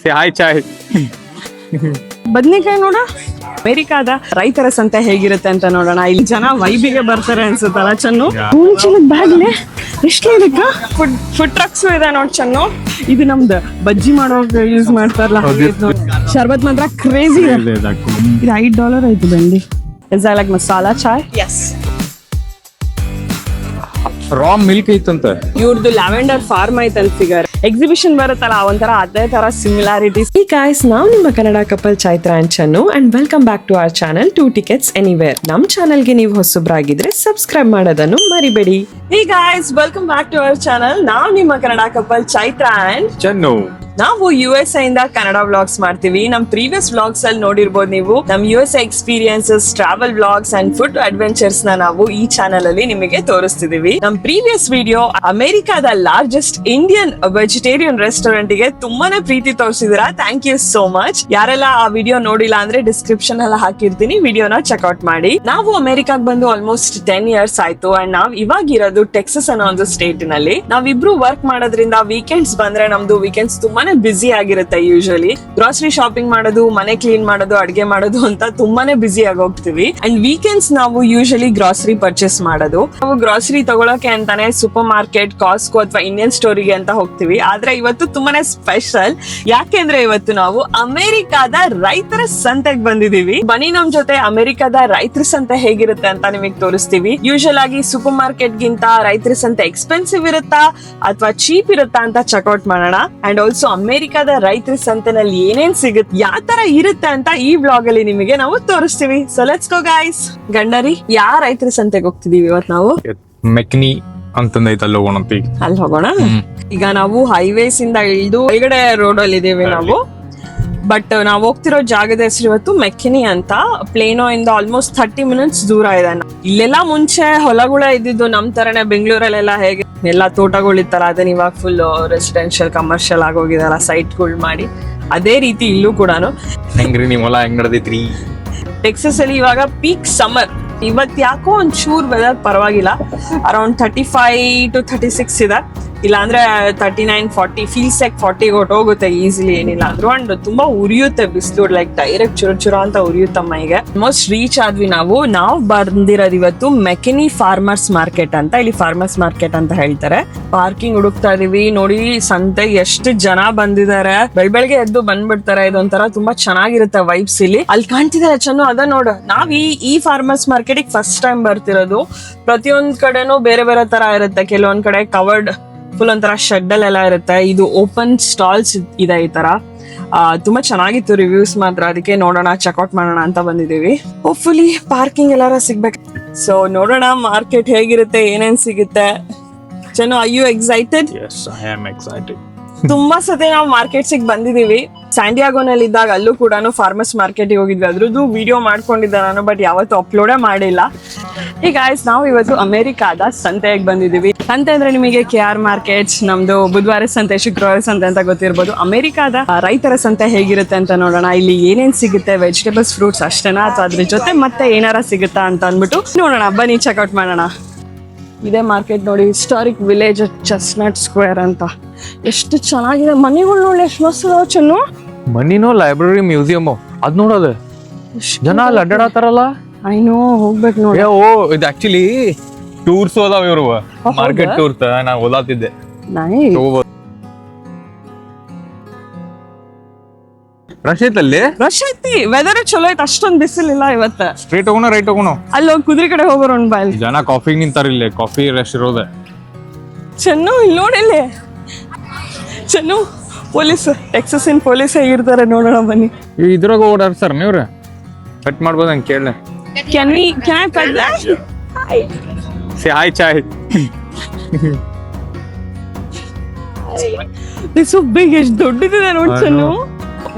Say hi, Chai. ಬದ್ನಿಕಾಯಿ ನೋಡ ಅಮೆರಿಕಾದ ರೈತರ ಸಂತೆ ಹೇಗಿರುತ್ತೆ ಅಂತ ನೋಡೋಣ. ಇಲ್ಲಿ ಜನ ವೈಬಿಗೆ ಬರ್ತಾರೆ ಅನ್ಸುತ್ತಲ್ಲ. ಚೆನ್ನು ಚೀಲದ ಬ್ಯಾಗ್ಲೆ ಎಷ್ಟು ಇದಕ್ಕ ಫುಡ್ ಟ್ರಕ್ಸ್ ಇದೆ ನೋಡ್. ಚೆನ್ನು ಇದು ನಮ್ದು ಬಜ್ಜಿ ಮಾಡೋಕೆ ಯೂಸ್ ಮಾಡ್ತಾರಲ್ಲ. ಶರ್ಬತ್ ಮಾತ್ರ ಕ್ರೇಜಿ ಇದೆ. ಇದು $5 ಆಯ್ತು ಬಂಡಿ. Is like masala chai. Yes, raw milk ಐತಂತ. ಇವ್ರದ್ದು ಲ್ಯಾವೆಂಡರ್ ಫಾರ್ಮ್ ಐತಲ್ ಫಿಗರ್. ಎಕ್ಸಿಬಿಷನ್ ಬರುತ್ತಲ್ಲ ಒಂಥರ ಅದೇ ತರ ಸಿಮಿಲಾರಿಟೀಸ್. Hey guys, ನಾವು ನಿಮ್ಮ Kannada couple Chaitra and Channu and welcome back to our channel 2 Tickets Anywhere. ನಮ್ಮ ಚಾನೆಲ್ಗೆ ನೀವು ಹೊಸಬ್ರಾಗಿದ್ರೆ ಸಬ್ಸ್ಕ್ರೈಬ್ ಮಾಡೋದನ್ನು ಮರಿಬೇಡಿ. Hey guys, welcome back to our channel. ನಾವು ನಿಮ್ಮ ಕನ್ನಡ ಕಪಲ್ ಚೈತ್ರ and ಚೆನ್ನು. ನಾವು USA ಇಂದ ಕನ್ನಡ ವ್ಲಾಗ್ಸ್ ಮಾಡ್ತೀವಿ. ನಮ್ ಪ್ರೀವಿಯಸ್ ವ್ಲಾಗ್ಸ್ ಅಲ್ಲಿ ನೋಡಿರ್ಬೋದು ನೀವು. ನಮ್ USA experiences, travel vlogs and food adventures ನ ನಾವು ಈ ಚಾನೆಲ್ ಅಲ್ಲಿ ನಿಮಗೆ ತೋರಿಸ್ತಿದೀವಿ. ನಮ್ ಪ್ರೀವಿಯಸ್ ವಿಡಿಯೋ ಅಮೆರಿಕಾದ ಲಾರ್ಜೆಸ್ಟ್ ಇಂಡಿಯನ್ ವೆಜಿಟೇರಿಯನ್ ರೆಸ್ಟೋರೆಂಟ್ ಗೆ ತುಂಬಾನೇ ಪ್ರೀತಿ ತೋರಿಸಿದಿರಾ. Thank you so much. ಯಾರೆಲ್ಲ ಆ ವಿಡಿಯೋ ನೋಡಿಲ್ಲ ಅಂದ್ರೆ ಡಿಸ್ಕ್ರಿಪ್ಷನ್ ಎಲ್ಲ ಹಾಕಿರ್ತೀನಿ, ವಿಡಿಯೋನ ಚೆಕ್ಔಟ್ ಮಾಡಿ. ನಾವು ಅಮೆರಿಕಾಗ್ ಬಂದು ಆಲ್ಮೋಸ್ಟ್ 10 years ಆಯ್ತು ಅಂಡ್ ನಾವ್ ಇವಾಗ ಇರೋದು ಟೆಕ್ಸಸ್ ಅನ್ನೋ ಒಂದು ಸ್ಟೇಟ್ ನಲ್ಲಿ. ನಾವಿಬ್ರು ವರ್ಕ್ ಮಾಡೋದ್ರಿಂದ ವೀಕೆಂಡ್ಸ್ ಬಂದ್ರೆ ನಮ್ದು ವೀಕೆಂಡ್ಸ್ ತುಂಬಾನೇ ಬಿಸಿ ಆಗಿರುತ್ತೆ. ಯೂಶಲಿ ಗ್ರಾಸರಿ ಶಾಪಿಂಗ್ ಮಾಡೋದು, ಮನೆ ಕ್ಲೀನ್ ಮಾಡೋದು, ಅಡ್ಗೆ ಮಾಡೋದು ಅಂತ ತುಂಬಾನೇ ಬಿಸಿ ಆಗಿ ಹೋಗ್ತೀವಿ. ಅಂಡ್ ವೀಕೆಂಡ್ಸ್ ನಾವು ಯೂಶಲಿ ಗ್ರಾಸರಿ ಪರ್ಚೇಸ್ ಮಾಡೋದು. ನಾವು ಗ್ರಾಸರಿ ತಗೊಳಕ್ಕೆ ಅಂತಾನೆ ಸೂಪರ್ ಮಾರ್ಕೆಟ್, ಕಾಸ್ಕೋ ಅಥವಾ ಇಂಡಿಯನ್ ಸ್ಟೋರಿಗೆ ಅಂತ ಹೋಗ್ತೀವಿ. ಆದ್ರೆ ಇವತ್ತು ತುಂಬಾನೇ ಸ್ಪೆಷಲ್. ಯಾಕೆಂದ್ರೆ ಇವತ್ತು ನಾವು ಅಮೆರಿಕಾದ ರೈತರ ಸಂತೆಗೆ ಬಂದಿದೀವಿ. ಬನ್ನಿ ನಮ್ ಜೊತೆ ಅಮೆರಿಕಾದ ರೈತರ ಸಂತೆ ಹೇಗಿರುತ್ತೆ ಅಂತ ನಿಮಗೆ ತೋರಿಸ್ತೀವಿ. ಯೂಶಲ್ ಆಗಿ ಸೂಪರ್ ಮಾರ್ಕೆಟ್ ಗಿಂತ ರೈತರ ಸಂತೆ ಎಕ್ಸ್ಪೆನ್ಸಿವ್ ಇರುತ್ತಾ ಅಥವಾ ಚೀಪ್ ಇರುತ್ತಾ ಅಂತ ಚೆಕ್ಔಟ್ ಮಾಡೋಣ. ಅಂಡ್ ಆಲ್ಸೋ ಅಮೆರಿಕಾದ ರೈತರ ಸಂತೆನಲ್ಲಿ ಏನೇನ್ ಸಿಗುತ್ತೆ, ಯಾವ ತರ ಇರುತ್ತೆ ಅಂತ ಈ ವ್ಲಾಗ್ ಅಲ್ಲಿ ನಿಮಗೆ ನಾವು ತೋರಿಸ್ತೀವಿ. So let's go guys. ಗಂಡರಿ, ಯಾವ ರೈತರ ಸಂತೆಗೆ ಹೋಗ್ತಿದೀವಿ ಇವತ್ತು ನಾವು? ಮೆಕ್ನಿ ಅಂತಂದೈತೆ, ಅಲ್ಲಿ ಹೋಗೋಣ ಅಂತ. ಅಲ್ಲಿ ಹೋಗೋಣ. ಈಗ ನಾವು ಹೈವೇಸ್ ಇಂದ ಇಳಿದು ಒಳಗಡೆ ರೋಡ್ ಅಲ್ಲಿ ಇದೀವಿ ನಾವು. ಬಟ್ ನಾವು ಹೋಗ್ತಿರೋ ಜಾಗದ ಹೆಸರು ಇವತ್ತು ಮೆಕ್ಕಿನಿ ಅಂತ. ಪ್ಲೇನೋ ಇಂದ ಆಲ್ಮೋಸ್ಟ್ 30 minutes ದೂರ ಇದೆ. ಇಲ್ಲೆಲ್ಲ ಮುಂಚೆ ಹೊಲಗಳೇ ಇದ್ದಿದ್ದು, ನಮ್ ತರನೇ ಬೆಂಗಳೂರಲ್ಲೆಲ್ಲ ಹೇಗೆ ಎಲ್ಲ ತೋಟಗಳಿತ್ತಲ್ಲ, ಅದನ್ನ ಇವಾಗ ಫುಲ್ ರೆಸಿಡೆನ್ಶಿಯಲ್ ಕಮರ್ಷಿಯಲ್ ಆಗೋಗಿದಲ್ಲ, ಸೈಟ್ಗಳು ಮಾಡಿ. ಅದೇ ರೀತಿ ಇಲ್ಲೂ ಕೂಡ. ಹೆಂಗ್ರಿ ನಿಮ್ ಹೊಲ ಹೆಂಗ್ ನಡೆದೈತ್ರಿ? ಟೆಕ್ಸಸ್ ಅಲ್ಲಿ ಇವಾಗ ಪೀಕ್ ಸಮ್ಮರ್. ಇವತ್ ಯಾಕೋ ಒಂದ್ ಚೂರ್ ವೆದರ್ ಪರವಾಗಿಲ್ಲ. ಅರೌಂಡ್ 35 to 36 ಇದೆ. ಇಲ್ಲ ಅಂದ್ರೆ 39-40 ಫೀಲ್ಸ್ ಲೈಕ್ 40 ಹೋಗುತ್ತೆ ಈಸಿಲಿ, ಏನಿಲ್ಲ ಅಂದ್ರು. ಅಂಡ್ ತುಂಬಾ ಉರಿಯುತ್ತೆ ಬಿಸಿಲು, ಲೈಕ್ ಡೈರೆಕ್ಟ್ ಚುರ ಅಂತ ಉರಿಯುತ್ತಮ್ಮ. ಈಗ ಆಲ್ಮೋಸ್ಟ್ ರೀಚ್ ಆದ್ವಿ ನಾವು. ಬಂದಿರೋದು ಇವತ್ತು ಮೆಕಿನಿ ಫಾರ್ಮರ್ಸ್ ಮಾರ್ಕೆಟ್ ಅಂತ. ಇಲ್ಲಿ ಫಾರ್ಮರ್ಸ್ ಮಾರ್ಕೆಟ್ ಅಂತ ಹೇಳ್ತಾರೆ. ಪಾರ್ಕಿಂಗ್ ಹುಡುಕ್ತಾ ಇದೀವಿ. ನೋಡಿ ಸಂತೆ ಎಷ್ಟು ಜನ ಬಂದಿದ್ದಾರೆ. ಬೆಳಗ್ಗೆ ಎದ್ದು ಬಂದ್ಬಿಡ್ತಾರೆ. ಇದೊಂಥರ ತುಂಬಾ ಚೆನ್ನಾಗಿರುತ್ತೆ ವೈಬ್ಸ್ ಇಲ್ಲಿ. ಅಲ್ಲಿ ಕಾಣ್ತಿದ್ದಾರೆ ಚೆನ್ನು, ಅದ ನೋಡು. ನಾವ್ ಈ ಫಾರ್ಮರ್ಸ್ ಮಾರ್ಕೆಟ್ ಫಸ್ಟ್ ಟೈಮ್ ಬರ್ತಿರೋದು. ಪ್ರತಿಯೊಂದ್ ಕಡೆನೂ ಬೇರೆ ಬೇರೆ ತರ ಇರುತ್ತೆ. ಕೆಲವೊಂದ್ ಕಡೆ ಕವರ್ಡ್ ಫುಲ್ ಒಂಥರ ಶೆಡ್ ಅಲ್ಲೆಲ್ಲ ಇರುತ್ತೆ. ಇದು ಓಪನ್ ಸ್ಟಾಲ್ಸ್ ಇದೆ ಈ ತರ. ತುಂಬಾ ಚೆನ್ನಾಗಿತ್ತು ರಿವ್ಯೂಸ್ ಮಾತ್ರ. ಅದಕ್ಕೆ ನೋಡೋಣ, ಚೆಕ್ಔಟ್ ಮಾಡೋಣ ಅಂತ ಬಂದಿದೀವಿ. ಹೋಪ್ಫುಲಿ ಪಾರ್ಕಿಂಗ್ ಎಲ್ಲಾರ ಸಿಗ್ಬೇಕು. ಸೊ ನೋಡೋಣ ಮಾರ್ಕೆಟ್ ಹೇಗಿರುತ್ತೆ, ಏನೇನ್ ಸಿಗುತ್ತೆ. Chennu, are you excited? Yes, I am excited. ತುಂಬಾ ಸತಿ ನಾವು ಮಾರ್ಕೆಟ್ಸಿಗೆ ಬಂದಿದೀವಿ. ಸ್ಯಾಂಡಿಯಾಗೋನಲ್ಲಿ ಇದ್ದಾಗ ಅಲ್ಲೂ ಕೂಡ ಫಾರ್ಮರ್ಸ್ ಮಾರ್ಕೆಟ್ಗೆ ಹೋಗಿದ್ವಿ. ಅದ್ರದ್ದು ವಿಡಿಯೋ ಮಾಡ್ಕೊಂಡಿದ್ದೆ ನಾನು, ಬಟ್ ಯಾವತ್ತೂ ಅಪ್ಲೋಡೇ ಮಾಡಿಲ್ಲ. ಈಗ ಗಾಯ್ಸ್, ನಾವು ಇವತ್ತು ಅಮೆರಿಕಾದ ಸಂತೆಗೆ ಬಂದಿದೀವಿ. ಸಂತೆ ಅಂದ್ರೆ ನಿಮಗೆ KR ಮಾರ್ಕೆಟ್ಸ್, ನಮ್ದು ಬುಧವಾರ ಸಂತೆ, ಶುಕ್ರವಾರ ಸಂತೆ ಅಂತ ಗೊತ್ತಿರ್ಬೋದು. ಅಮೆರಿಕಾದ ರೈತರ ಸಂತೆ ಹೇಗಿರುತ್ತೆ ಅಂತ ನೋಡೋಣ. ಇಲ್ಲಿ ಏನೇನ್ ಸಿಗುತ್ತೆ, ವೆಜಿಟೇಬಲ್ಸ್, ಫ್ರೂಟ್ಸ್ ಅಷ್ಟೇನಾ ಅಥವಾ ಅದ್ರ ಜೊತೆ ಮತ್ತೆ ಏನಾರ ಸಿಗುತ್ತಾ ಅಂತ ಅಂದ್ಬಿಟ್ಟು ನೋಡೋಣ. ಬನ್ನಿ ಚೆಕ್ಔಟ್ ಮಾಡೋಣ. ಇದೇ ಮಾರ್ಕೆಟ್ ನೋಡಿ, ಹಿಸ್ಟಾರಿಕ್ ವಿಲೇಜ್ ಚೆಸ್ಟ್ನಟ್ ಸ್ಕ್ವೇರ್ ಅಂತ. ಎಷ್ಟು ಚೆನ್ನಾಗಿದೆ ಮನೆಗಳು ನೋಡಿ, ಎಷ್ಟು ಮಸ್ತ್ ಅದಾವ ಚೆನ್ನು. ಮನಿನೋ ಲೈಬ್ರರಿ, ಮ್ಯೂಸಿಯಮ್ ಅದ್ ನೋಡೋದು. ಜನ ಅಲ್ಲಿ ಅಡ್ಡಾಡತ್ತಾರಲ್ಲ. ಐನೋ, ಹೋಗ್ಬೇಕು ನೋಡಿ. ಓ, ಇದು ಆಕ್ಚುಲಿ ಟೂರ್ಸ್ ಅದಾವ ಇವ್ರು, ಮಾರ್ಕೆಟ್ ಟೂರ್ಸ್. ನಾ ಓದಾತಿದ್ದೆ. ರಶ್ ಐತಲ್ಲಿ, ರಶ್ ಐತಿ. ವೆದರ್ ಚಲೋ ಐತಿ, ಅಷ್ಟೊಂದು ಬಿಸಿಲಿಲ್ಲ ಇವತ್ತ. ಸ್ಟ್ರೇಟ್ ಹೋಗೋಣ, ರೈಟ್ ಹೋಗೋಣ? ಅಲ್ಲಿ ಹೋಗಿ ಕುದುರೆ ಕಡೆ ಹೋಗೋಣ ಬಾ. ಇಲ್ಲಿ ಜನ ಕಾಫಿಗೆ ನಿಂತಾರ. ಇಲ್ಲಿ ಕಾಫಿ ರಶ್ ಇರೋದೆ. ಚೆನ್ನು, ಇಲ್ಲಿ ನೋಡಿ. ಇಲ್ಲಿ Chennu, police, Texas in police ಹೇಗಿರ್ತಾರೆ ನೋಡೋಣ ಬನ್ನಿ. ಇದ್ರಾಗ ಓಡಾಡ್ತಾರ ನೀವ್ರ? ಕಟ್ ಮಾಡ್ಬೋದ ಹಂಗೆ ಕೇಳ. Can I pet that? Hi. Say hi, Chai. This so big. ಎಷ್ಟು ದೊಡ್ಡದಿದೆ ನೋಡಿ Chennu.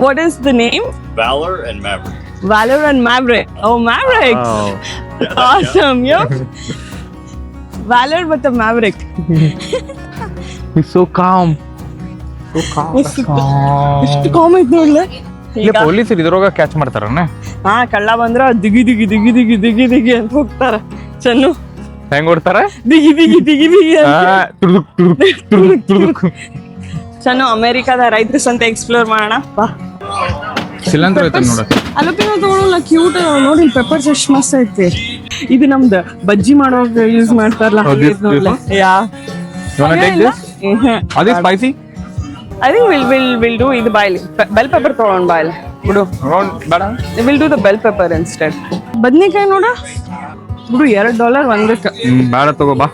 What is the name? Valor and Maverick. Valor and Maverick. Oh, Maverick. Oh. Awesome. Yep. Valor with the Maverick. He's so calm. ಎಷ್ಟು com ಐತ್ ನೋಡ್ಲೆ. ಪೊಲೀಸರು ಇದ್ರೊಳಗ catch ಮಾಡ್ತಾರನ್ನ. ಹಾ, ಕಳ್ಳ ಬಂದ್ರ ದಿಗಿ ದಿಗಿ ದಿಗಿ ದಿಗಿ ದಿಗಿ ದಿಗಿ ಅಂತ ಹೋಗ್ತಾರ. ಚೆನ್ನು, ಹೆಂಗ್ ಓಡ್ತಾರ? ದಿಗಿ ದಿಗಿ ದಿಗಿ ದಿಗಿ. ಚೆನ್ನ ಅಮೆರಿಕಾದ ರೈತರ ಸಂತೆ ಎಕ್ಸ್ಪ್ಲೋರ್ ಮಾಡೋಣ ಬಾ. ಸಿಲಂತ್ರ ಐತೆ ನೋಡ. ಅಲಪಿನ ತಗೊಳ್ಳಲ್ಲ, ಕ್ಯೂಟ್ ನೋಡಿ. ಪೆಪ್ಪರ್ಸ್ ಎಷ್ಟು ಮಸ್ತ್ ಐತಿ. ಇದು ನಮ್ದು ಬಜ್ಜಿ ಮಾಡುವಾಗ ಯೂಸ್ ಮಾಡ್ತಾರಲ್ಲ. Oh, this- yeah You wanna take this? ಅದು spicy? I think will do ಇದು ಬಾಯ್ಲಿ ಬೆಲ್ ಪೆಪ್ಪರ್ ತಗೊಂಡ್ ಬಾಯ್ಲಿ ಬಿಡು. ಬೇಡ. Will do the bell pepper instead. ಬದ್ನಿಕಾಯಿ ನೋಡ ಬಿಡು, $2 ಒಂದಕ್ಕೆ. ಬೇಡ ತಗೋ ಬಾ.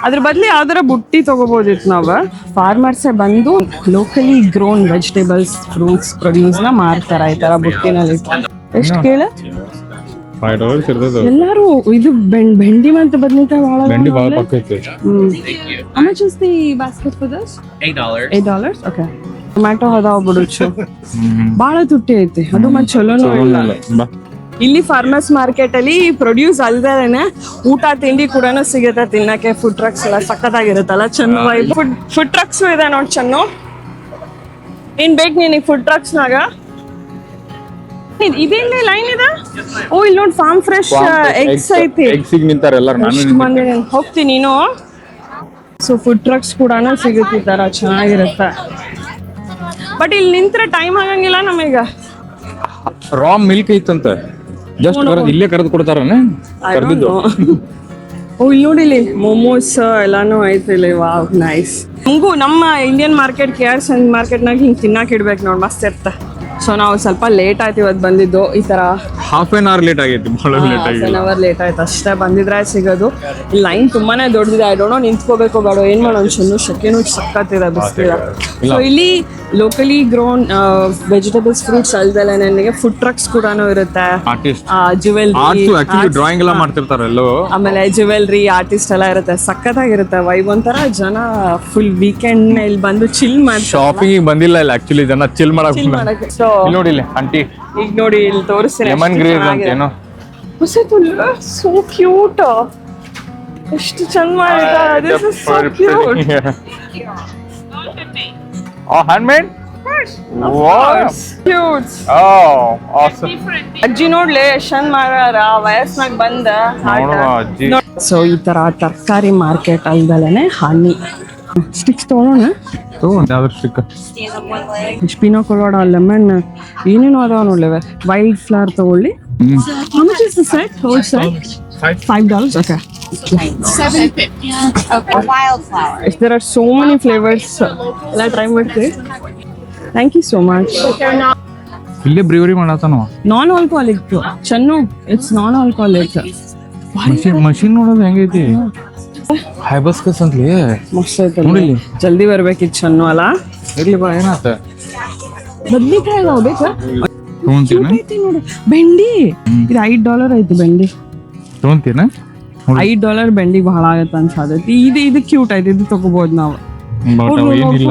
ಅದ್ರ ಬದ್ಲಿ ಯಾವ್ದಾರ ಬುಟ್ಟಿ ತಗೋಬೋದಿತ್ತು ನಾವು. ಫಾರ್ಮರ್ಸೇ ಬಂದು locally grown vegetables, fruits, produce ನ ಮಾರ್ತಾರ ಈ ತರ ಬುಟ್ಟಿನಲ್ಲಿ. ಎಷ್ಟು ಕೇಳ $5 ಇರ್ತದೆ. ಎಲ್ಲಾರು ಇದು ಬೆಂಡಿ ಮತ್ತು ಬದ್ನಿಕಾಯಿ ಬೆಂಡಿ ಭಾಳ ಪಕ್ಕ ಐತೆ. How much is the basket for this? $8. $8? Okay. Tomato ಅದಾವ ಬಿಡುಚು. ಬಾಳ ತುಟ್ಟಿ ಐತಿ ಅದು, ಮತ್ತೆ ಚಲೋನು ಇಲ್ಲ. ಬಾ. ಇಲ್ಲಿ ಫಾರ್ಮರ್ಸ್ ಮಾರ್ಕೆಟ್ ಅಲ್ಲಿ ಪ್ರೊಡ್ಯೂಸ್ ಅಲ್ದೇನೆ ಊಟ ತಿಂಡಿ ಕೂಡ ಸಿಗುತ್ತೆ ತಿನ್ನಕ್ಕೆ. ಫುಡ್ ಟ್ರಕ್ಸ್ ಎಲ್ಲ ಸಖತ್ತಾಗಿರುತ್ತಲ್ಲ, ಚೆನ್ನ ವೈಬ್. ಫುಡ್ ಟ್ರಕ್ಸ್ ಇದೆ ನೋಡಿ ಚೆನ್ನು. ಏನ್ ಬೇಕು ನಿನಗೆ ಫುಡ್ ಟ್ರಕ್ಸ್ ನಾಗ? ಇದೇನೇ ಲೈನ್ ಇದೆ. ಓ ಇಲ್ಲಿ ನೋಡಿ ಫಾರ್ಮ್ ಫ್ರೆಶ್ ಎಗ್ಸ್ ಐತಿ. ಎಗ್ಸಿಗೆ ನಿಂತಾರೆ ಎಲ್ಲರೂ. ನಾನು ಎಷ್ಟು ಮಂದಿ ಹೋಗ್ತೀನಿ ನೀನು. ಸೊ ಫುಡ್ ಟ್ರಕ್ಸ್ ಕೂಡ ಸಿಗುತ್ತೆ ಈ ತರ, ಚೆನ್ನಾಗಿರುತ್ತೆ. ಬಟ್ ಇಲ್ಲಿ ನಿಂತ್ರೆ ಟೈಮ್ ಆಗಂಗಿಲ್ಲ ನಮೀಗ. ರಾ ಮಿಲ್ಕ್ ಐತಂತ, ಜಸ್ಟ್ ಇಲ್ಲೇ ಕರೆದು ಕೊಡ್ತಾರನೆ ಕರೆದಿದ್ದು. ಓ ಇಲ್ಲಿ ನೋಡಿ, ಇಲ್ಲಿ ಮೋಮೋಸ್ ಎಲ್ಲಾನು ಐತಿ ಇಲ್ಲಿ. Wow nice. ನಮಗೂ ನಮ್ಮ ಇಂಡಿಯನ್ ಮಾರ್ಕೆಟ್ KR ಮಾರ್ಕೆಟ್ನಾಗ ಹಿಂಗೆ ತಿನ್ನಕ್ಕೆ ಇಡ್ಬೇಕು ನೋಡಿ, ಮಸ್ತ್ ಇರ್ತ. ಸೊ ನಾವು ಸ್ವಲ್ಪ ಲೇಟ್ ಆಯ್ತು ಇವತ್ತು ಬಂದಿದ್ದು. ಈ ತರ ಹಾಫ್ ಆನ್ ಅವರ್ ಲೇಟ್ ಆಗೈತಿ, ಬಹಳ ಲೇಟ್ ಆಗಿದೆ. ಹಾಫ್ ಅವರ್ ಲೇಟ್ ಆಯ್ತು ಅಷ್ಟೇ. ಬಂದಿದ್ರೆ ಸಿಗೋದು. ಇಲ್ಲಿ ಲೈನ್ ತುಂಬಾನೇ ದೊಡ್ಡದಿದೆ. ಐ ಡೋಂಟ್ ನೋ ನಿಂತ್ಕೋಬೇಕು ಬೇಡ, ಏನ್ ಮಾಡೋಣ. ಚೆನ್ನು ಶೆಕೆನೂ ಸಕ್ಕತ್ತಿದೆ, ಬಿಸಿಲಿದೆ. ಸೊ ಇಲ್ಲಿ ಲೋಕಲಿ ಗ್ರೋನ್ ವೆಜಿಟೇಬಲ್ಸ್, ಫ್ರೂಟ್ಸ್ ಅಲ್ದಲ್ಲ ನನಗೆ ಫುಡ್ ಟ್ರಕ್ಸ್ ಕೂಡ ಇರುತ್ತೆ. ಆರ್ಟಿಸ್ಟ್ ಜ್ಯುವೆಲ್ರಿ, ಆಕ್ಚುಲಿ ಡ್ರಾಯಿಂಗ್ ಎಲ್ಲ ಮಾಡ್ತಿರ್ತಾರೆ ಎಲ್ಲೋ. ಆಮೇಲೆ ಜ್ಯುವೆಲ್ರಿ ಆರ್ಟಿಸ್ಟ್ ಎಲ್ಲ ಇರುತ್ತೆ. ಸಕ್ಕತ್ತಾಗಿರುತ್ತೆ ವೈಬ್. ಒಂಥರ ಜನ ಫುಲ್ ವೀಕೆಂಡ್ ಇಲ್ಲಿ ಬಂದು ಚಿಲ್ ಮಾಡ್ತಾರೆ. ಶಾಪಿಂಗ್ ಬಂದಿಲ್ಲ ಇಲ್ಲ ಆಕ್ಚುಲಿ, ಜನ ಚಿಲ್ ಮಾಡಕ್. ಸೊ ಇಲ್ಲಿ ನೋಡಿ, ಇಲ್ಲಿ ಆಂಟಿ ಈಗ ನೋಡಿ ಇಲ್ಲಿ ತೋರಿಸ್ತೀನಿ. ಲೆಮನ್ ಗ್ರೀಸ್ ಅಂತ ಏನೋ ಸೋ ಕ್ಯೂಟ್. ಎಷ್ಟು ಚಂದ ಮಾಡಿದ್ದಾರೆ. This is so cute. Oh, handmade? Cute. Oh, awesome. ಅಜ್ಜಿ ನೋಡ್ಲಿ ಎಷ್ಟ್ ಚಂದ ಮಾಡ್ಯಾರ. ವಯಸ್ಸಿನಾಗ ಬಂದ ನೋಡುವ ಅಜ್ಜಿ. ಸೊ ಈ ತರ ತರಕಾರಿ ಮಾರ್ಕೆಟ್ ಅಲ್ದಲೇನೆ ಹನಿ ಸ್ಟಿಕ್ಸ್ ತಗೊಳ್ಳೋಣ. ತಗೊಂಡ್ ಯಾವ್ದು ಸ್ಟಿಕ್? ಪಿನೋ ಕೊಲೋಡ, ಲೆಮನ್, ಏನೇನೋ ಅದಾವ ನೋಡ್ಲಿ. ವೈಲ್ಡ್ ಫ್ಲವರ್ ತಗೊಳ್ಳಿ. How much is the set? Whole set? $5. Okay. $7.50 a wildflower. If there are so many flavors, ಎಲ್ಲ ಟ್ರೈ ಮಾಡ್ತೀವಿ. Thank you so much. ಇಲ್ಲೇ ಬ್ರೀವರಿ ಮಾಡತ್ತಾನ. Non alcoholic Channu. It's non alcoholic. Machine ನೋಡೋದು ಹೆಂಗೈತಿ. ಹೈಬಸ್ಕಸ್ ಅಂತಲೇ ಮಸ್ತ್ ಐತೆ ನೋಡಿ. ಜಲ್ದಿ ಬರ್ಬೇಕಿತ್ತು ಚೆನ್ನು ಅಲ್ಲ. ಇರ್ಲಿ ಬಾ, ಏನಾತ ಬದ್ನಿಕಾಯಿ ಅದಾವ ಬೇಕಾ? ತಗೊಂತೀನ? ಐತಿ ನೋಡಿ ಬೆಂಡಿ. ಇದು $5 ಐತಿ ಬೆಂಡಿ. ತಗೊಂತೀನ? $5 ಬೆಂಡಿ ಬಹಳ ಆಗತ್ತೆ ಅನ್ಸಾದೈತಿ. ಇದು ಕ್ಯೂಟ್ ಐತಿ, ಇದು ತಗೋಬಹುದು ನಾವು. ಬಟ್ ಅವು ಏನಿಲ್ಲ.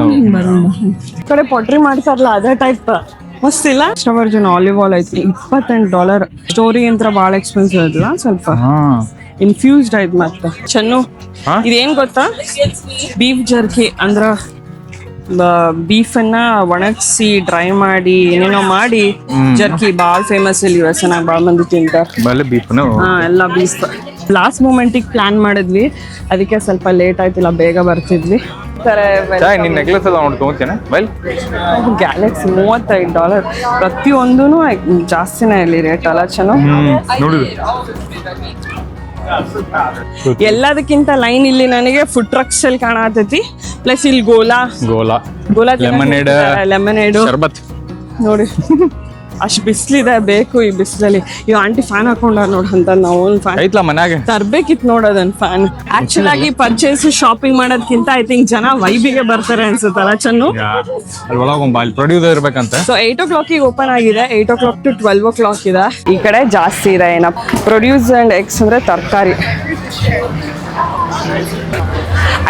ಈ ಕಡೆ ಪೊಟ್ರಿ ಮಾಡ್ತಾರಲ್ಲ ಅದೇ ಟೈಪ್ ಮಸ್ತ್ ಇಲ್ಲ. ಎಕ್ಸ್ಟ್ರಾ ವರ್ಜಿನ್ ಆಲಿವ್ ಆಯಿಲ್ ಐತಿ, $28. ಸ್ಟೋರಿ ಅಂತ ಭಾಳ ಎಕ್ಸ್ಪೆನ್ಸಿವ್ ಐತಲ್ಲ, ಸ್ವಲ್ಪ ಹಾ ಇನ್ಫ್ಯೂಸ್ಡ್ ಆಯ್ತು. ಮತ್ತೆ ಚೆನ್ನು ಇದೇನ್ ಗೊತ್ತಾ, ಬೀಫ್ ಜರ್ಕಿ ಅಂದ್ರ ಬೀಫನ್ನ ಒಣಗಿಸಿ ಡ್ರೈ ಮಾಡಿ ಏನೇನೋ ಮಾಡಿ ಜರ್ಕಿ ಭಾಳ ಫೇಮಸ್ ಇಲ್ಲಿ US ನಾಗ. ಭಾಳ ಮಂದಿ ತಿಂತಾರೆ. ಬಲೆ ಬೀಫ್ನ. ಹಾ ಎಲ್ಲ ಬೀಫ್. ಲಾಸ್ಟ್ ಮೂಮೆಂಟಿಗೆ ಪ್ಲಾನ್ ಮಾಡಿದ್ವಿ, ಅದಕ್ಕೆ ಸ್ವಲ್ಪ ಲೇಟ್ ಆಯ್ತಿಲ್ಲ, ಬೇಗ ಬರ್ತಿದ್ವಿ. ನಿನ್ ನೆಕ್ಲೆಸ್ ಎಲ್ಲ ನೋಡಿ ತಗೊಂತೇನೆ ಬೈಲ್. ಗ್ಯಾಲಕ್ಸಿ $35. ಪ್ರತಿಯೊಂದೂ ಜಾಸ್ತಿನೇ ಇಲ್ಲಿ ರೇಟ್ ಅಲ್ಲ ಚೆನ್ನು. ನೋಡಿ ಎಲ್ಲದಕ್ಕಿಂತ ಲೈನ್ ಇಲ್ಲಿ ನನಗೆ ಫುಡ್ ಟ್ರಕ್ಸ್ ಅಲ್ಲಿ ಕಾಣತೈತಿ. ಪ್ಲಸ್ ಇಲ್ಲಿ ಗೋಲಾ ಲೆಮನೇಡ್, ಲೆಮನೇಡು ಶರ್ಬತ್ ನೋಡಿ. ಅಷ್ಟು ಬಿಸಿಲಿದೆ, ಬೇಕು ಈ ಬಿಸಿಲಲ್ಲಿ. ಇವ್ ಆಂಟಿ ಫ್ಯಾನ್ ಹಾಕೊಂಡಾರ ನೋಡ್ ಅಂತ. ನಾವು ಫ್ಯಾನ್ ಐತ್ಲಾ ಮನ್ಯಾಗ ತರ್ಬೇಕಿತ್ತು ನೋಡೋದನ್ ಫ್ಯಾನ್. ಆಕ್ಚುಲ್ ಆಗಿ ಪರ್ಚೇಸ್ ಶಾಪಿಂಗ್ ಮಾಡೋದ್ಕಿಂತ ಐ ಥಿಂಕ್ ಜನ ವೈಬಿಗೆ ಬರ್ತಾರೆ ಅನ್ಸುತ್ತಲ್ಲ ಚೆನ್ನು. ಅಲ್ಲಿ ಒಳಗೊಂಬ ಅಲ್ಲಿ ಪ್ರೊಡ್ಯೂಸರ್ ಇರ್ಬೇಕಂತ. ಸೊ 8 o'clock ಓಪನ್ ಆಗಿದೆ. 8 o'clock to 12 o'clock ಇದೆ. ಈ ಕಡೆ ಜಾಸ್ತಿ ಇದೆ ಏನಪ್ಪ ಪ್ರೊಡ್ಯೂಸ್ ಅಂಡ್ ಎಗ್ಸ್ ಅಂದ್ರೆ ತರಕಾರಿ.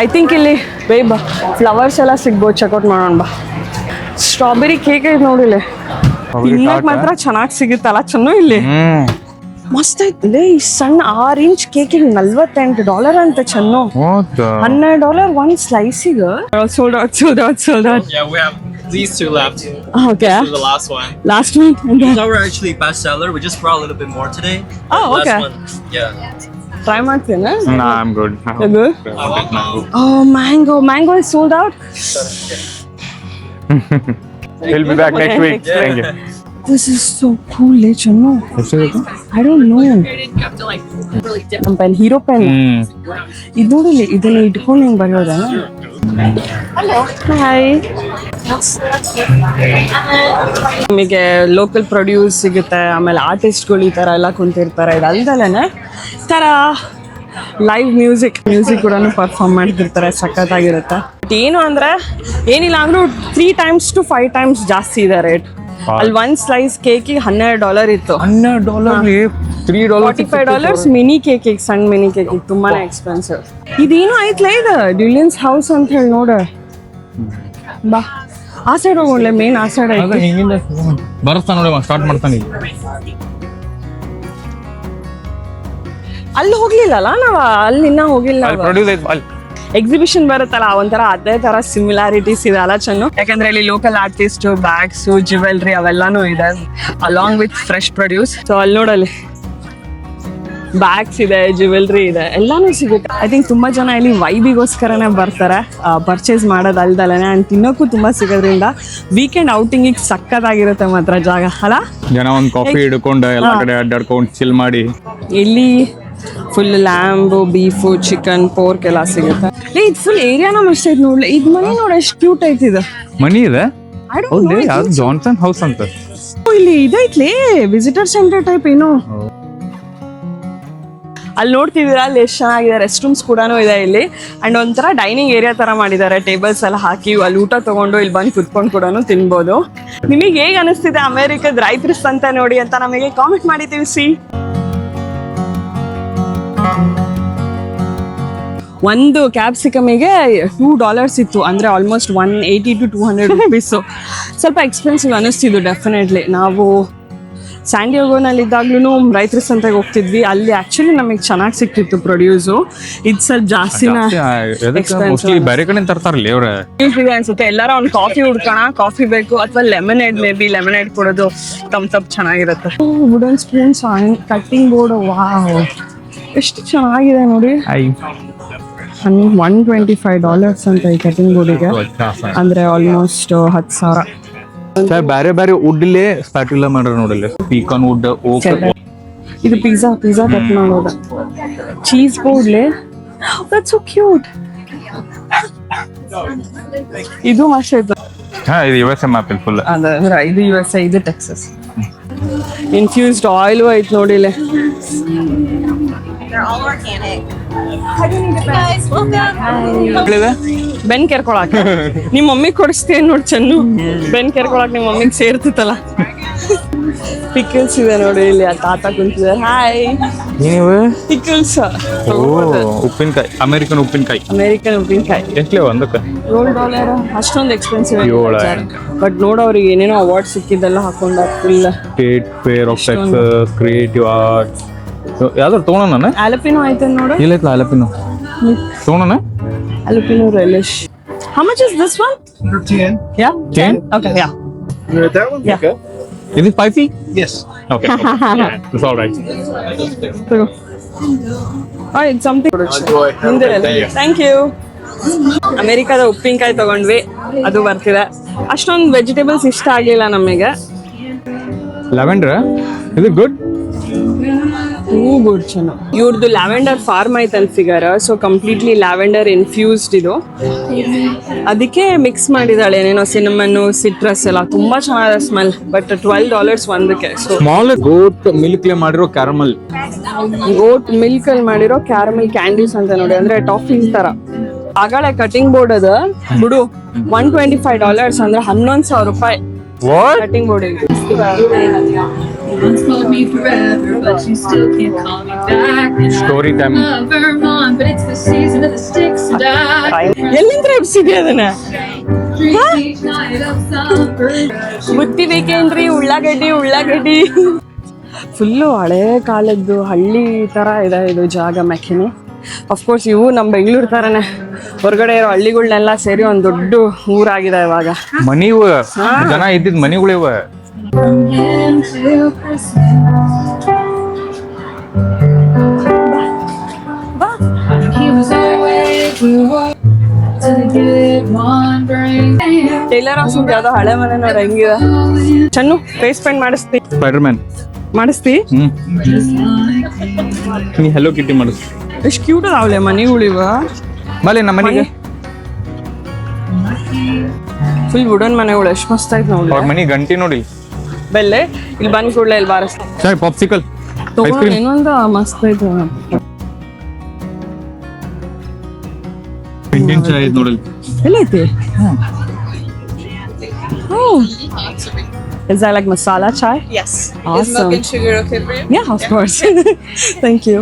ಐ ಥಿಂಕ್ ಇಲ್ಲಿ ಬೇಬ ಫ್ಲವರ್ಸ್ ಎಲ್ಲ ಸಿಗ್ಬೋದು, ಚೆಕ್ಔಟ್ ಮಾಡೋಣ ಬಾ. ಸ್ಟ್ರಾಬೆರಿ ಕೇಕ್ ಐತೆ ನೋಡಿಲ್ಲಿ, ತಿನ್ನಕ್ ಮಾತ್ರ ಚೆನ್ನಾಗಿ ಸಿಗುತ್ತಲ್ಲ ಚೆನ್ನು. ಇಲ್ಲಿ ಮಸ್ತ್ ಐತಿ. ಈ ಸಣ್ಣ 6 ಇಂಚ್ ಕೇಕಿಗೆ $48 ಅಂತ ಚೆನ್ನು. $12 ಒಂದ್ ಸ್ಲೈಸಿಗೆ. Sold out. Yeah, we have these two left. Okay. This is the last one. Last one. These are actually bestseller. We just brought a little bit more today. Oh, okay. Last one, yeah. Try ಮಾಡ್ತೇನೆ. Nah, I'm good. Oh, mango is sold out. We'll be back next week. Thank you. This is so cool, Chanu. I don't know. ನಮ್ಮ pen hero pen ಇದು ನೋಡಿ, ಇದನ್ನ ಇಟ್ಕೊಂಡು ಹಿಂಗ್ ಬರೆಯೋದಾ? Hi, ನಿಮಗೆ local produce ಸಿಗುತ್ತೆ, ಆಮೇಲೆ ಆರ್ಟಿಸ್ಟ್ಗಳು ಈ ಥರ ಎಲ್ಲ ಕುಂತಿರ್ತಾರೆ. ಇದು ಅಲ್ದಲೇ ಈ ಥರ ಲೈವ್ ಮ್ಯೂಸಿಕ್ ಕೂಡ ಪರ್ಫಾರ್ಮ್ ಮಾಡ್ತಿರ್ತಾರೆ, ಸಖತ್ತಾಗಿರುತ್ತೆ. ಏನು ಅಂದರೆ ಏನಿಲ್ಲ ಅಂದರೂ 3 times to 5 times ಜಾಸ್ತಿ ಇದೆ ರೇಟ್. ಅಲ್ಲಿ ಒಂದು ಸ್ಲೈಸ್ ಕೇಕಿಗೆ $12 ಇತ್ತು. $12 $45 ಮಿನಿ ಕೇಕಿಗೆ, ಸಣ್ಣ ಮಿನಿ ಕೇಕಿಗೆ ತುಂಬಾನೇ ಎಕ್ಸ್ಪೆನ್ಸಿವ್. ಇದೇನು ಐತ್ಲೇ ಇದು ಡ್ಯೂಲಿಯನ್ಸ್ ಹೌಸ್ ಅಂತ ಹೇಳಿ ನೋಡ. ಬಾ ಆ ಸೈಡ್ ಹೋಗೋಣ, ಮೇನ್ ಆ ಸೈಡ್ ಐತಿ. ಬರ್ತಾ ನೋಡಿ, ಸ್ಟಾರ್ಟ್ ಮಾಡ್ತಾನೆ. ಅಲ್ಲಿ ಹೋಗ್ಲಿಲ್ಲಲ್ಲ ನಾವು, ಅಲ್ಲಿ ಇನ್ನ ಹೋಗಿಲ್ಲ. ಪ್ರೊಡ್ಯೂಸ್ ಐತೆ ಅಲ್ಲಿ ಎಕ್ಸಿಬಿಷನ್ ಬರುತ್ತಲ್ಲ, ಒಂಥರ ಅದೇ ತರ ಸಿಮಿಲಾರಿಟೀಸ್ ಇದೆ ಅಲ್ಲ ಚೆನ್ನು. ಯಾಕಂದ್ರೆ ಇಲ್ಲಿ ಲೋಕಲ್ ಆರ್ಟಿಸ್ಟ್, ಬ್ಯಾಗ್ಸ್, ಜ್ಯುವೆಲ್ರಿ ಅವೆಲ್ಲಾನು ಇದೆ along with fresh produce. So ಅಲ್ಲಿ ನೋಡಲ್ಲಿ ಬ್ಯಾಗ್ಸ್ ಇದೆ, ಜ್ಯುವೆಲ್ರಿ ಇದೆ, ಎಲ್ಲಾನು ಸಿಗುತ್ತೆ. ಐ ಥಿಂಕ್ ತುಂಬಾ ಜನ ಇಲ್ಲಿ ವೈಬಿಗೋಸ್ಕರನೇ ಬರ್ತಾರೆ, ಪರ್ಚೇಸ್ ಮಾಡೋದು ಅಲ್ದಲೇ. ಅಂಡ್ ತಿನ್ನೋಕ್ಕೂ ತುಂಬಾ ಸಿಗೋದ್ರಿಂದ ವೀಕೆಂಡ್ ಔಟಿಂಗಿಗೆ ಸಕ್ಕತ್ತಾಗಿರುತ್ತೆ ಮಾತ್ರ ಜಾಗ ಅಲ್ಲ. ಜನ ಒಂದು ಕಾಫಿ ಹಿಡ್ಕೊಂಡು ಎಲ್ಲ ಕಡೆ ಅಡ್ಡಾಡ್ಕೊಂಡು ಚಿಲ್ ಮಾಡಿ. ಇಲ್ಲಿ ಫುಲ್ ಲ್ಯಾಂಬು, ಬೀಫು, ಚಿಕನ್, ಪೋರ್ಕ್ ಎಲ್ಲ ಸಿಗುತ್ತೆ. ಇದು ಫುಲ್ ಏರಿಯಾನ ಮಸ್ತ್ ಐತೆ ನೋಡ್ಲಿ. ಇದು ಮನೆ ನೋಡಿ ಎಷ್ಟು ಕ್ಯೂಟ್ ಐತಿ. ಇದು ಮನಿ ಇದೆ, ಯಾವ್ದು ಜಾನ್ಸನ್ ಹೌಸ್ ಅಂತ. ಇಲ್ಲಿ ಇದೈತ್ಲಿ ವಿಸಿಟರ್ ಸೆಂಟರ್ ಟೈಪ್ ಏನು. ಅಲ್ಲಿ ನೋಡ್ತಿದ್ದೀರಾ, ಅಲ್ಲಿ ಎಷ್ಟು ಚೆನ್ನಾಗಿದೆ. ರೆಸ್ಟ್ ರೂಮ್ಸ್ ಕೂಡ ಇದೆ ಇಲ್ಲಿ. ಅಂಡ್ ಒಂಥರ ಡೈನಿಂಗ್ ಏರಿಯಾ ತರ ಮಾಡಿದ್ದಾರೆ, ಟೇಬಲ್ಸ್ ಎಲ್ಲ ಹಾಕಿ ಅಲ್ಲಿ ಊಟ ತಗೊಂಡು ಇಲ್ಲಿ ಬಂದು ಕುತ್ಕೊಂಡು ಕೂಡ ತಿನ್ಬೋದು. ನಿಮಗೆ ಹೇಗೆ ಅನಿಸ್ತಿದೆ ಅಮೆರಿಕದ ರೈತರು ಅಂತ ನೋಡಿ ಅಂತ ನಮಗೆ ಕಾಮೆಂಟ್ ಮಾಡಿ ತಿಳಿಸಿ. ಒಂದು ಕ್ಯಾಪ್ಸಿಕಮಿಗೆ $2 ಇತ್ತು, ಅಂದರೆ ಆಲ್ಮೋಸ್ಟ್ 180 to 200 rupees. ಸ್ವಲ್ಪ ಎಕ್ಸ್ಪೆನ್ಸಿವ್ ಅನ್ನಿಸ್ತಿದ್ದು ಡೆಫಿನೆಟ್ಲಿ. ನಾವು ಸ್ಯಾಂಡಿಯಾಗೋನಲ್ಲಿದ್ದಾಗ್ಲೂ ರೈತರ ಸಂತೆಗೆ ಹೋಗ್ತಿದ್ವಿ, ಅಲ್ಲಿ ಆ್ಯಕ್ಚುಲಿ ನಮಗೆ ಚೆನ್ನಾಗಿ ಸಿಕ್ತಿತ್ತು ಪ್ರೊಡ್ಯೂಸು. ಇದು ಸ್ವಲ್ಪ ಜಾಸ್ತಿನ ಬೇರೆ ಕಡೆ ತರ್ತಾರಲ್ಲ ಅವ್ರ ಇದೆ ಅನ್ಸುತ್ತೆ. ಎಲ್ಲಾರ ಒಂದು ಕಾಫಿ ಹುಡ್ಕೋಣ, ಕಾಫಿ ಬೇಕು ಅಥವಾ ಲೆಮನೇಡ್, ಮೇ ಬಿ ಲೆಮನೇಡ್ ಕೊಡೋದು ತಮ್ಸ್ ಅಪ್ ಚೆನ್ನಾಗಿರುತ್ತೆ. Wooden spoons, cutting board, wow ಎಷ್ಟು ಚೆನ್ನಾಗಿದೆ ನೋಡಿ. $125 ಅಂತ ಈ ಕಟಿಂಗ್ ಬೋರ್ಡಿಗೆ, ಅಂದ್ರೆ ಆಲ್ಮೋಸ್ಟ್ 10,000. ಬೇರೆ ಬೇರೆ ವುಡ್ಲೇ ಸ್ಪ್ಯಾಟ್ಯುಲಾ ಮಾಡ್ರ ನೋಡಲ್ಲ, ಪೀಕಾನ್ ವುಡ್, ಓಕ್. ಇದು ಪಿಜ್ಜಾ ಕಟ್ ಮಾಡೋದು, ಚೀಸ್ ಬೋರ್ಡ್ಲೆ. That's so cute. ಇದು ಮಸ್ತ್ ಆಯ್ತು. ಇದು USA ಮ್ಯಾಪ್ ಫುಲ್. ಅಂದ್ರೆ ಇದು USA, ಇದು ಟೆಕ್ಸಸ್. ಇನ್ಫ್ಯೂಸ್ಡ್ ಆಯಿಲ್ ಐತ್ ನೋಡಿಲೆ. They're all organic. Guys, welcome. ಬೆನ್ ಕೆರ್ಕೊಳಕ ನಿಮ್ಮ ಮಮ್ಮಿ ಕೊಡಿಸ್ತೀನಿ ನೋಡಿ ಚೆನ್ನು. ಬೆನ್ ಕೆರ್ಕೊಳಕ್ ನಿಮ್ಮ ಮಮ್ಮಿಗೆ ಸೇರ್ತಿತ್ತಲ್ಲ. ಪಿಕಲ್ಸ್ ಇದೆ ನೋಡಿ ಇಲ್ಲಿ, ಆ ತಾತ ಕುಂತಿದ್ದಾರೆ. ಹಾಯ್, ಪಿಕಲ್ಸ್, ಉಪ್ಪಿನಕಾಯಿ, ಅಮೆರಿಕನ್ ಉಪ್ಪಿನಕಾಯಿ. ಎಷ್ಟೇ ಒಂದಕ್ಕೆ $7 ಅಷ್ಟೊಂದು ಎಕ್ಸ್ಪೆನ್ಸಿವ್. ಬಟ್ ನೋಡೋರಿಗೆ ಏನೇನೋ ಅವಾರ್ಡ್ ಸಿಕ್ಕಿದ್ದೆಲ್ಲ ಹಾಕೊಂಡ full. State fair of Texas, creative art. ಯಾವ್ದಾರು ತೊಗೊಳೋಣ? ಆಲಪಿನೋ ಆಯ್ತು ನೋಡು. ಇಲ್ಲ ಆಲಪಿನೋ ತೊಗೊಳೋಣ. Alpino relish. How much is this one? 10. Yeah? 10? Okay, yeah. You want that one? Yeah. Okay. Is it spicy? Yes. Okay. It's all right. Oh, it's something. Enjoy. Thank you. ಅಮೆರಿಕದ ಉಪ್ಪಿನಕಾಯಿ ತಗೊಂಡ್ವಿ, ಅದು ಬರ್ತಿದೆ. ಅಷ್ಟೊಂದು ವೆಜಿಟೇಬಲ್ಸ್ ಇಷ್ಟ ಆಗಿಲ್ಲ ನಮಗೆ. Lavender, is it good? Good ಚೆನ್ನಾಗಿ. ಇವ್ರದ್ದು ಲ್ಯಾವೆಂಡರ್ ಫಾರ್ಮ್ ಐತಲ್ figure, so completely lavender infused ಇದು. ಅದಕ್ಕೆ ಮಿಕ್ಸ್ ಮಾಡಿದಾಳೆ ಏನೇನೋ ಸಿನಮನ್ನು, ಸಿಟ್ರಸ್ ಎಲ್ಲ. ತುಂಬಾ ಚೆನ್ನಾಗಿದೆ ಸ್ಮೆಲ್. ಬಟ್ $12 ಒಂದಕ್ಕೆ. ಸ್ಮಾಲ್ ಗೋಟ್ ಮಿಲ್ಕ್ ಮಾಡಿರೋ ಕ್ಯಾರಮಲ್, ಗೋಟ್ ಮಿಲ್ಕ್ ಅಲ್ಲಿ ಮಾಡಿರೋ ಕ್ಯಾರಮಲ್ ಕ್ಯಾಂಡೀಸ್ ಅಂತ ನೋಡಿ, ಅಂದ್ರೆ ಟಾಫಿ ತರ. ಆಗಳೇ ಕಟಿಂಗ್ ಬೋರ್ಡ್ ಅದ ಬಿಡು, $125 ಅಂದ್ರೆ $11,000 cutting board. Once called me forever, but you still can't call me back. Story time. Vermont, but it's the season of the sticks and I. ಎಲ್ಲಿಂದ ಎಬ್ಸಿದ್ಯಾ ಅದನ್ನ? Each night of summer. ಬುತ್ತಿ ಬೇಕೇನ್ರಿ? ಉಳ್ಳಾಗಡ್ಡಿ full ಹಳೇ ಕಾಲದ್ದು ಹಳ್ಳಿ ತರ ಇದೆ ಇದು ಜಾಗ. ಮೆಕ್ಕಿನಿ ಅಫ್ಕೋರ್ಸ್ ಇವು ನಮ್ಮ ಬೆಂಗಳೂರು ತರನೇ ಹೊರಗಡೆ ಇರೋ ಹಳ್ಳಿಗಳನ್ನೆಲ್ಲ ಸೇರಿ ಒಂದು ದೊಡ್ಡ ಊರಾಗಿದೆ ಇವಾಗ. ಮನಿ ಜನ ಇದ್ದಿದ್ ಮನಿಗಳಿವ. Until Christmas. He was always blue. get one brain. Tailor house ಯಾವ್ದೋ ಹಳೆ ಮನೆ ನೋಡ ಹೆಂಗಿದೆ. ಚನ್ನು ಫೇಸ್ ಪೇಂಟ್ ಮಾಡಿಸ್ತಿ ಸ್ಪೈಡರ್ ಮ್ಯಾನ್. ಮಾಡಿಸ್ತಿ. ನೀ ಹೆಲೋ ಕಿಟಿ ಮಾಡಿಸ್. ಎಷ್ಟು ಕ್ಯೂಟ್ ಅದಾವಲೆ ಮನೆಗಳಿವ. ಬಲೆ ನಮ್ಮ ಮನೆಗೆ ಫುಲ್ ವುಡನ್ ಮನೆಗಳು ಎಷ್ಟು ಮಸ್ತ್ ಆಯ್ತು ನೋಡಿ. ಅವ್ರ ಮನೆ ಗಂಟಿ ನೋಡಿ. ಬೆಲ್ಲೆ ಇಲ್ಲಿ ಬಂದ್ ಕೂಡಲೇ ಇಲ್ಲಿ ಬಾರಿಸ್ತಾ ಸರಿ ಪಾಪ್ಸಿಕಲ್ ತಗೊಂಡು ಇನ್ನೊಂದು ಮಸ್ತ್ ಆಯ್ತು. ಇಂಡಿಯನ್ ಚಾಯ್ ಐತೆ ನೋಡಿ. ಎಲ್ಲೈತಿ? Is that like masala chai? Yes. Awesome. Is milk and sugar okay for you? Yeah, of course. Thank you.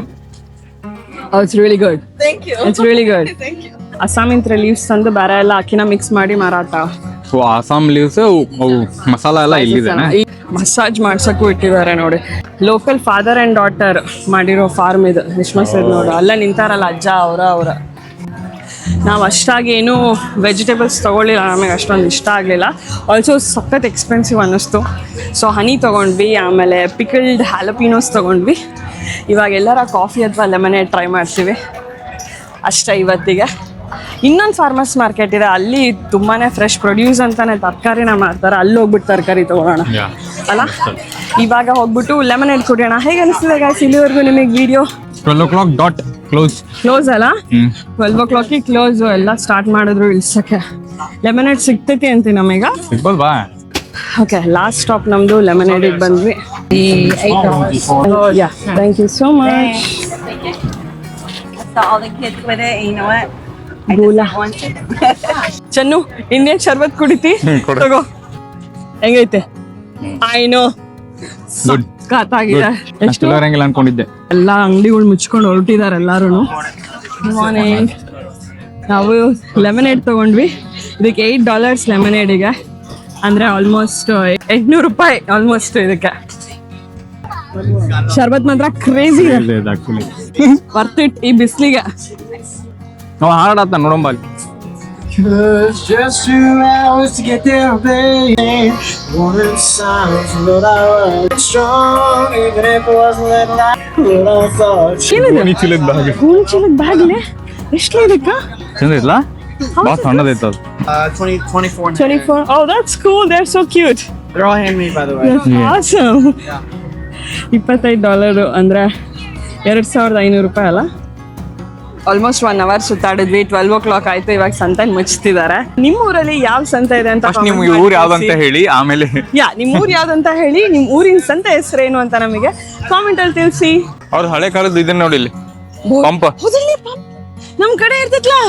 Oh, it's really good. Thank you. It's really good. Thank you. ಅಸ್ಸಾಮಿಂತ್ರ leaves ತಂದು ಬೇರೆ ಎಲ್ಲ ಅಕ್ಕಿನ mix ಮಾಡಿ ಮಾರಾಟ. So Assam leaves ಅವು ಮಸಾಲ ಎಲ್ಲ ಇಲ್ಲಿದೆ. ಮಸಾಜ್ ಮಾಡ್ಸಕ್ಕೂ ಇಟ್ಟಿದ್ದಾರೆ ನೋಡಿ. ಲೋಕಲ್ ಫಾದರ್ ಅಂಡ್ ಡಾಟರ್ ಮಾಡಿರೋ ಫಾರ್ಮ್ ಇದು. ಎಷ್ಟು ಮಸ್ತ್ ಇದೆ ನೋಡು. ಅಲ್ಲ ನಿಂತಾರಲ್ಲ ಅಜ್ಜ ಅವರ. ನಾವು ಅಷ್ಟಾಗಿ ಏನೂ ವೆಜಿಟೇಬಲ್ಸ್ ತೊಗೊಳ್ಳಿಲ್ಲ, ನಮಗೆ ಅಷ್ಟೊಂದು ಇಷ್ಟ ಆಗಲಿಲ್ಲ. ಆಲ್ಸೋ ಸಖತ್ ಎಕ್ಸ್ಪೆನ್ಸಿವ್ ಅನ್ನಿಸ್ತು. ಸೊ ಹನಿ ತೊಗೊಂಡ್ವಿ, ಆಮೇಲೆ ಪಿಕಲ್ಡ್ ಹ್ಯಾಲಪಿನೋಸ್ ತೊಗೊಂಡ್ವಿ. ಇವಾಗ ಎಲ್ಲರ ಕಾಫಿ ಅಥವಾ ಲೆಮನೇಡ್ ಟ್ರೈ ಮಾಡ್ತೀವಿ ಅಷ್ಟೇ ಇವತ್ತಿಗೆ. ಇನ್ನೊಂದು ಫಾರ್ಮರ್ಸ್ ಮಾರ್ಕೆಟ್ ಇದೆ, ಅಲ್ಲಿ ತುಂಬಾ ಫ್ರೆಶ್ ಪ್ರೊಡ್ಯೂಸ್ ಅಂತಾನೆ ತರಕಾರಿನ ಮಾಡ್ತಾರೆ. ಅಲ್ಲಿ ಹೋಗ್ಬಿಟ್ಟು ತರಕಾರಿ ತೊಗೊಳ್ಳೋಣ ಅಲ್ಲ. ಇವಾಗ ಹೋಗ್ಬಿಟ್ಟು ಲೆಮನೇಡ್ ಕುಡಿಯೋಣ. ಹೇಗೆ ಅನಿಸ್ತಿದೆ ಗಾಯ್ಸ್ ಇಲ್ಲಿವರೆಗೂ ನಿಮಗೆ ವಿಡಿಯೋ? 12 o'clock dot ಕ್ಲೋಸ್ ಅಲ್ಲ, 12 o'clock ಕ್ಲೋಸ್. ಎಲ್ಲ ಸ್ಟಾರ್ಟ್ ಮಾಡಿದ್ರು ಇಳ್ಸಕ್ಕೆ. ಲೆಮನೇಡ್ ಸಿಗ್ತೈತಿ ಅಂತಿ ನಮೀಗ. ಸಿಗ್ಬೋದು ಬಾ. ಓಕೆ, ಲಾಸ್ಟ್ ಸ್ಟಾಪ್ ನಮ್ದು ಲೆಮನೇಡಿಗೆ ಬಂದ್ವಿ. Yeah, thank you so much. Saw all the kids with it, and you know what? I Gula. just want to. Channu Indian sharbat ಕುಡಿತಿ? ಕೊಡು. ತಗೋ. ಹೆಂಗೈತೆ? ಐ ನೋ ಗುಡ್ ಕಾತಾಗಿದೆ. ಎಷ್ಟು ಅಷ್ಟು ಇರಂಗಿಲ್ಲ ಅನ್ಕೊಂಡಿದ್ದೆ. ಎಲ್ಲ ಅಂಗಡಿಗಳು ಮುಚ್ಕೊಂಡು ಹೊರಟಿದ್ದಾರೆ ಎಲ್ಲಾರು. ಮಾರ್ನಿಂಗ್ ನಾವು ಲೆಮನೇಡ್ ತೊಗೊಂಡ್ವಿ. ಇದಕ್ಕೆ $8 ಲೆಮನೇಡಿಗೆ, ಅಂದರೆ ಆಲ್ಮೋಸ್ಟ್ 800 ರೂಪಾಯಿ ಆಲ್ಮೋಸ್ಟ್ ಇದಕ್ಕೆ. ಶರ್ಬತ್ ಮಾತ್ರ ಕ್ರೇಜಿ ಇದೆ ಆಕ್ಚುಲಿ. ವರ್ತ್ ಇಟ್ ಈ ಬಿಸಿಲಿಗೆ. ನಾವು ಹಾಡಾತ ನೋಡಂಬಲ್ಲಿ. Just 2 hours to get there, baby. Wanted silence, but I was strong, even if it wasn't that night. But I thought ಗೋಣಿ ಚೀಲದ ಬ್ಯಾಗ್. ಹೂವಿನ ಚೀಲದ ಬ್ಯಾಗ್ಲೆ ಎಷ್ಟು ಇದಕ್ಕ? ಚಂದ ಐತ್ಲಾ? ಭಾಳ ಸಣ್ಣದೈತೆ ಅದು. 24. 24. Oh, that's cool. They're so cute. They're all handmade, by the way. That's awesome. $25 ಅಂದ್ರೆ 2500 ರೂಪಾಯಿ ಅಲ್ಲ. Almost 1 hour ಸುತ್ತಾಡಿದ್ವಿ. 12 o'clock ಆಯ್ತು. ಇವಾಗ ಸಂತೆ ಮುಚ್ತಿದ್ದಾರೆ. ನಿಮ್ಮ ಊರಲ್ಲಿ ಯಾವ ಸಂತೆ ಇದೆ ಅಂತ ಫಸ್ಟ್ ನಿಮ್ಗೆ ಊರು ಯಾವ್ದಂತ ಹೇಳಿ, ಆಮೇಲೆ ನಿಮ್ಮ ಊರು ಯಾವ್ದಂತ ಹೇಳಿ, ನಿಮ್ಮ ಊರಿನ ಸಂತೆ ಹೆಸರೇನು ಅಂತ ನಮಗೆ ಕಾಮೆಂಟ್ ಅಲ್ಲಿ ತಿಳಿಸಿ. ಅವ್ರು ಹಳೆ ಕಾಲದ ಇದನ್ನ ನೋಡಿ ಇಲ್ಲಿ ಪಂಪ್. ನಮ್ ಕಡೆ ಇರ್ತೈತ್ಲಾ,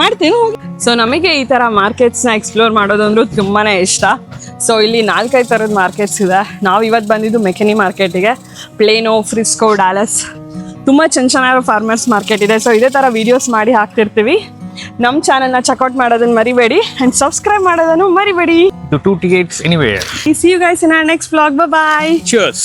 ಮಾಡ್ತೇನೆ. ಸೊ ನಮಗೆ ಈ ತರ ಮಾರ್ಕೆಟ್ಸ್ ನ ಎಕ್ಸ್ಪ್ಲೋರ್ ಮಾಡೋದಂದ್ರೂ ತುಂಬಾನೇ ಇಷ್ಟ. ಸೊ ಇಲ್ಲಿ 4-5 ಥರದ ಮಾರ್ಕೆಟ್ಸ್ ಇದೆ. ನಾವು ಇವತ್ತು ಬಂದಿದ್ದು ಮೆಕೆನಿ ಮಾರ್ಕೆಟಿಗೆ. ಪ್ಲೇನೋ, ಫ್ರಿಸ್ಕೋ, ಡಾಲಸ್, ತುಂಬ ಚೆನ್ನಾಗಿರೋ ಫಾರ್ಮರ್ಸ್ ಮಾರ್ಕೆಟ್ ಇದೆ. ಸೊ ಇದೇ ಥರ ವೀಡಿಯೋಸ್ ಮಾಡಿ ಹಾಕ್ತಿರ್ತೀವಿ. ನಮ್ಮ ಚಾನಲ್ನ ಚೆಕ್ಔಟ್ ಮಾಡೋದನ್ನ ಮರಿಬೇಡಿ ಆ್ಯಂಡ್ ಸಬ್ಸ್ಕ್ರೈಬ್ ಮಾಡೋದನ್ನು ಮರಿಬೇಡಿ. The 2 tickets anywhere. See you guys in our next vlog. Bye bye. Cheers.